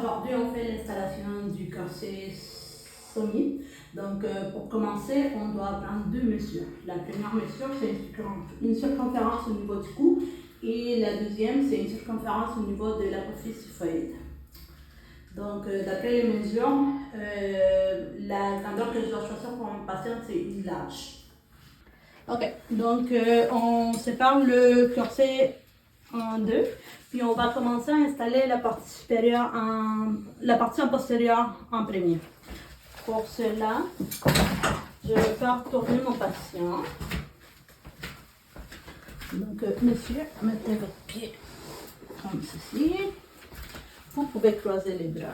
Aujourd'hui, on fait l'installation du corset Sony. Donc, pour commencer, on doit prendre deux mesures. La première mesure, c'est une circonférence au niveau du cou et la deuxième, c'est une circonférence au niveau de l'apophyse typhoïde. Donc, d'après les mesures, la grandeur que je dois choisir pour mon patient, c'est une large. Ok, donc on sépare le corset en deux, puis on va commencer à installer la partie supérieure la partie postérieure en premier. Pour cela, je vais faire tourner mon patient. Donc, monsieur, mettez votre pied comme ceci. Vous pouvez croiser les bras.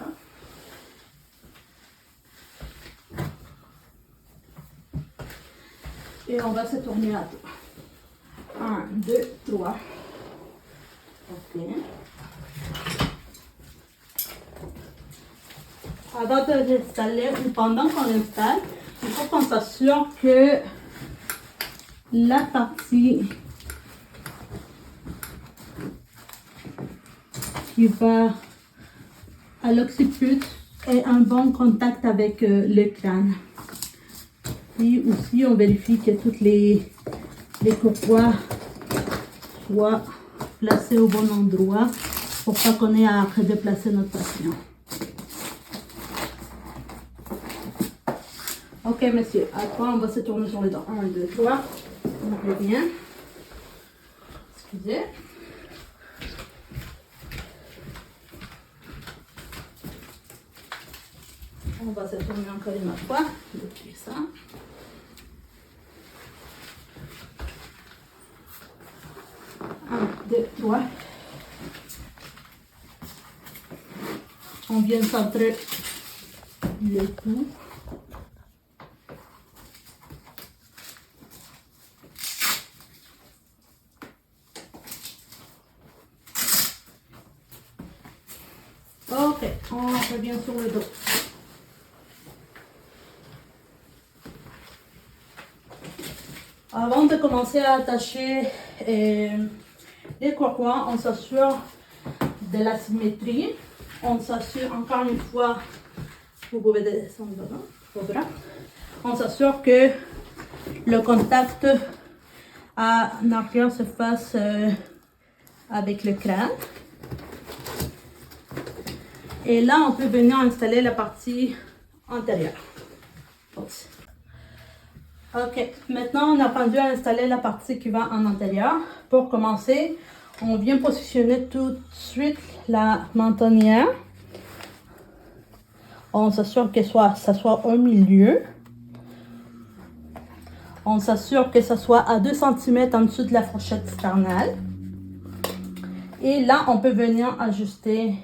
Et on va se tourner à deux. 1, 2, 3. Ok. Avant de l'installer ou pendant qu'on l'installe, il faut qu'on s'assure que la partie qui va à l'occiput ait un bon contact avec le crâne. Et aussi, on vérifie que toutes les courroies soient placées au bon endroit pour pas qu'on ait à redéplacer notre patient. Ok, monsieur, à 3, on va se tourner sur les dents. 1, 2, 3. On revient. Excusez. On va se tourner encore une fois. Depuis ça. Un, deux, trois. On vient centrer le tout. Ok, on revient sur le dos. Avant de commencer à attacher les courroies, on s'assure de la symétrie. On s'assure encore une fois, vous pouvez descendre vos bras. On s'assure que le contact en arrière se fasse avec le crâne. Et là, on peut venir installer la partie antérieure. Ok, maintenant on a rendu à installer la partie qui va en antérieur. Pour commencer, on vient positionner tout de suite la mentonnière. On s'assure que ça soit au milieu. On s'assure que ça soit à 2 cm en dessous de la fourchette sternale. Et là, on peut venir ajuster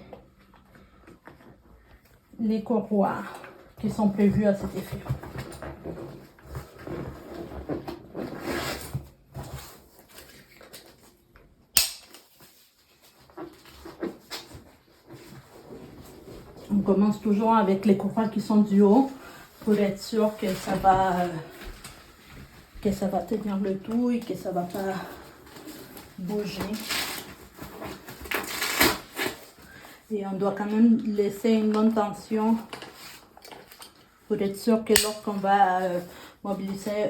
les courroies qui sont prévues à cet effet. On commence toujours avec les courroies qui sont du haut pour être sûr que ça va tenir le tout et que ça va pas bouger. Et on doit quand même laisser une bonne tension pour être sûr que lorsqu'on va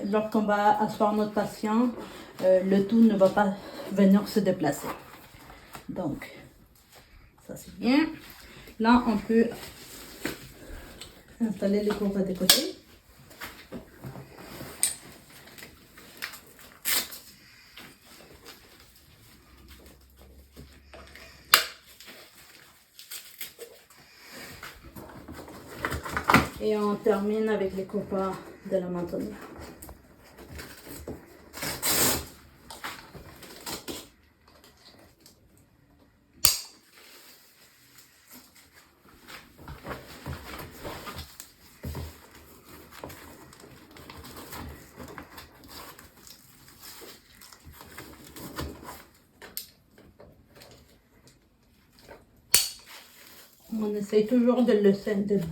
lorsqu'on va asseoir notre patient, le tout ne va pas venir se déplacer. Donc, ça c'est bien. Là, on peut installer les courroies de côté. Et on termine avec les courroies de la mentonnière. On essaye toujours de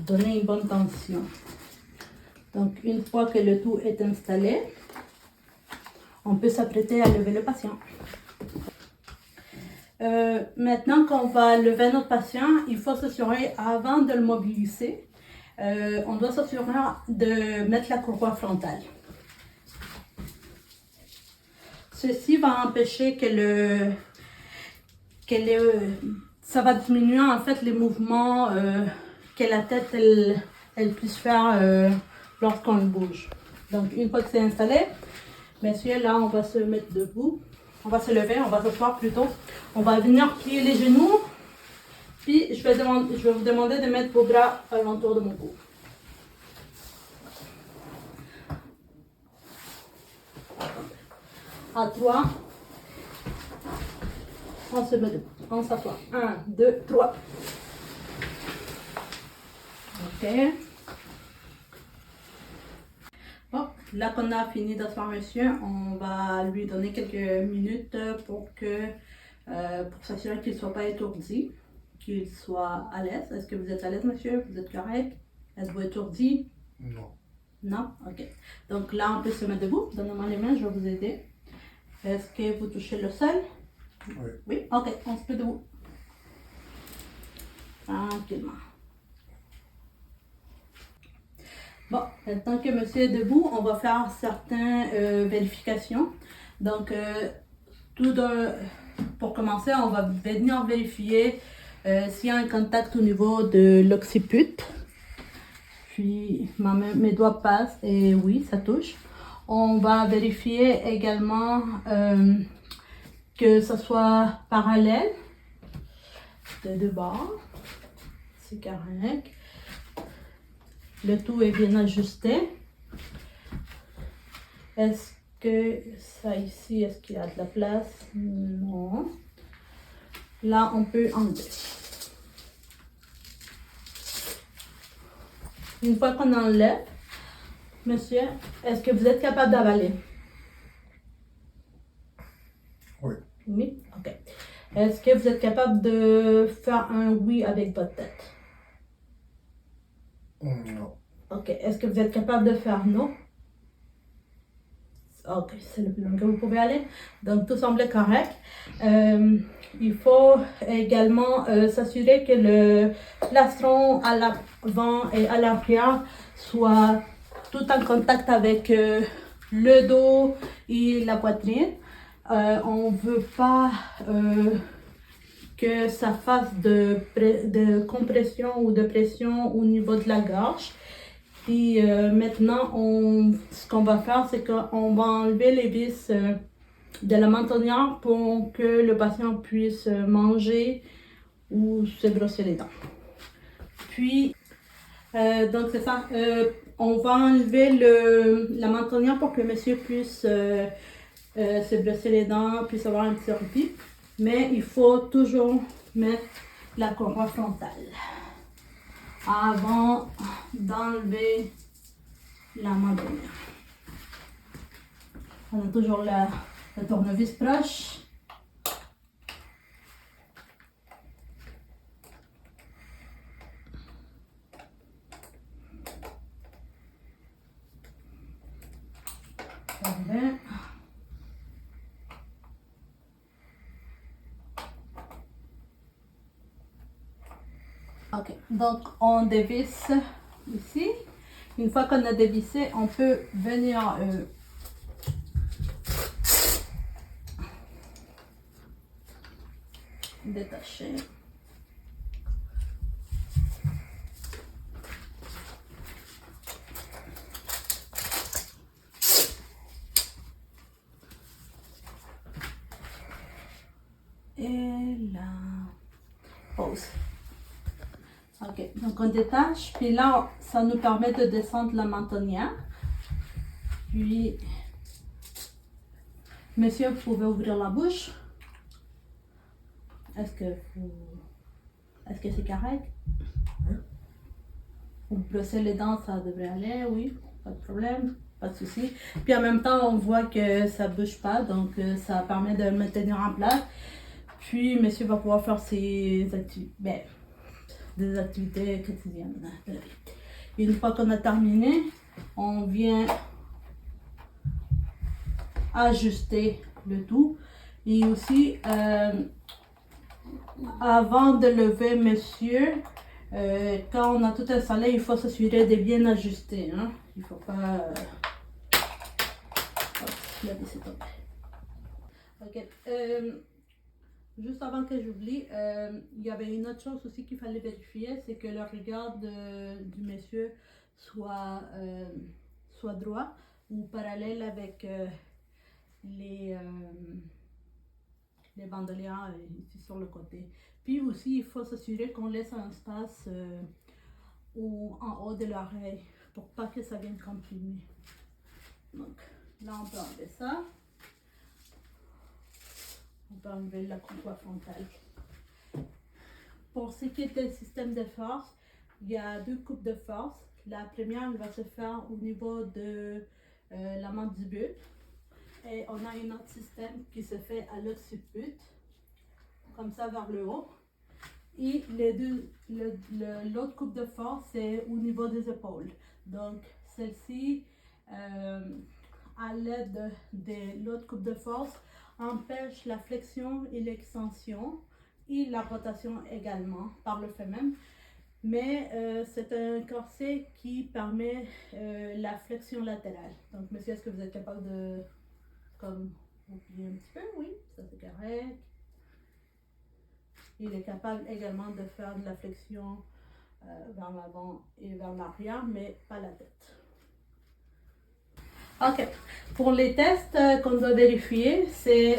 donner une bonne tension. Donc, une fois que le tout est installé, on peut s'apprêter à lever le patient. Maintenant qu'on va lever notre patient, il faut s'assurer avant de le mobiliser. On doit s'assurer de mettre la courroie frontale. Ceci va empêcher ça va diminuer en fait les mouvements que la tête elle puisse faire lorsqu'on le bouge. Donc une fois que c'est installé, messieurs, là on va se mettre debout, on va se lever, on va s'asseoir plutôt, on va venir plier les genoux, puis je vais vous demander de mettre vos bras alentour de mon cou. À 3, on se met debout, on s'assoit. 1, 2, 3. Ok. Bon, là qu'on a fini d'asseoir monsieur, on va lui donner quelques minutes pour s'assurer qu'il ne soit pas étourdi, qu'il soit à l'aise. Est-ce que vous êtes à l'aise monsieur? Vous êtes correct? Êtes-vous étourdi? Non. Non? Ok. Donc là, on peut se mettre debout. Donnez-moi les mains, je vais vous aider. Est-ce que vous touchez le sol? Oui. Oui? Ok, on se met debout. Tranquillement. Bon, maintenant que monsieur est debout, on va faire certaines vérifications. Donc, pour commencer, on va venir vérifier s'il y a un contact au niveau de l'occiput. Puis, mes doigts passent et oui, ça touche. On va vérifier également que ce soit parallèle de deux bords. C'est correct. Le tout est bien ajusté. Est-ce que ça ici, est-ce qu'il y a de la place? Non. Là, on peut enlever. Une fois qu'on enlève, monsieur, est-ce que vous êtes capable d'avaler? Oui. Oui? Ok. Est-ce que vous êtes capable de faire un oui avec votre tête? Non. Ok. Est-ce que vous êtes capable de faire non? Ok, c'est le plus loin que vous pouvez aller. Donc, tout semble correct. Il faut également s'assurer que le plastron à l'avant et à l'arrière soit tout en contact avec le dos et la poitrine. On ne veut pas que ça fasse de compression ou de pression au niveau de la gorge. Puis maintenant, ce qu'on va faire, c'est qu'on va enlever les vis de la mentonnière pour que le patient puisse manger ou se brosser les dents. Puis, donc c'est ça, on va enlever la mentonnière pour que monsieur puisse se brosser les dents, puisse avoir un petit répit. Mais il faut toujours mettre la courroie frontale avant d'enlever la mentonnière. On a toujours le tournevis proche. Parfait. Ok, donc on dévisse ici. Une fois qu'on a dévissé, on peut venir détacher. Et là, pause. Ok, donc on détache, puis là, ça nous permet de descendre la mentonnière. Puis, monsieur, vous pouvez ouvrir la bouche. Est-ce que c'est correct? Oui. Vous brossez les dents, ça devrait aller, oui, pas de problème, pas de souci. Puis en même temps, on voit que ça ne bouge pas, donc ça permet de le maintenir en place. Puis, monsieur va pouvoir faire des activités quotidiennes de la vie. Une fois qu'on a terminé, on vient ajuster le tout. Et aussi, Avant de lever monsieur, quand on a tout installé, il faut s'assurer de bien ajuster. Hein? Il ne faut pas... la laisser tomber. Ok. Juste avant que j'oublie, il y avait une autre chose aussi qu'il fallait vérifier, c'est que le regard du monsieur soit droit ou parallèle avec les bandoliers ici sur le côté. Puis aussi, il faut s'assurer qu'on laisse un espace en haut de l'oreille pour pas que ça vienne comprimer. Donc là, on peut enlever ça. On peut enlever la contour frontale. Pour ce qui est du système de force, il y a deux coupes de force. La première va se faire au niveau de la mandibule. Et on a un autre système qui se fait à l'occiput, comme ça vers le haut. Et l'autre coupe de force, c'est au niveau des épaules. Donc, celle-ci, à l'aide de l'autre coupe de force, empêche la flexion et l'extension et la rotation également par le fait même. Mais c'est un corset qui permet la flexion latérale. Donc, monsieur, est-ce que vous êtes capable de oublier un petit peu? Oui, ça c'est correct. Il est capable également de faire de la flexion vers l'avant et vers l'arrière, mais pas la tête. Ok, pour les tests qu'on doit vérifier,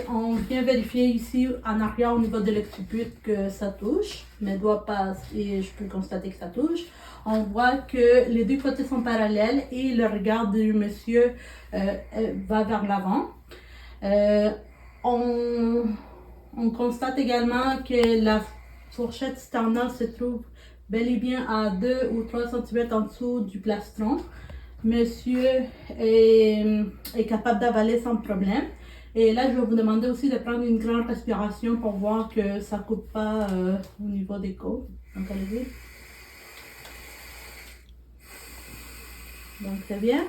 on vient vérifier ici en arrière au niveau de l'occiput que ça touche, mais doit pas, et je peux constater que ça touche. On voit que les deux côtés sont parallèles et le regard du monsieur va vers l'avant. On constate également que la fourchette sternale se trouve bel et bien à 2 ou 3 cm en dessous du plastron. Monsieur est capable d'avaler sans problème. Et là, je vais vous demander aussi de prendre une grande respiration pour voir que ça ne coupe pas au niveau des côtes. Donc, allez-y. Donc, c'est bien.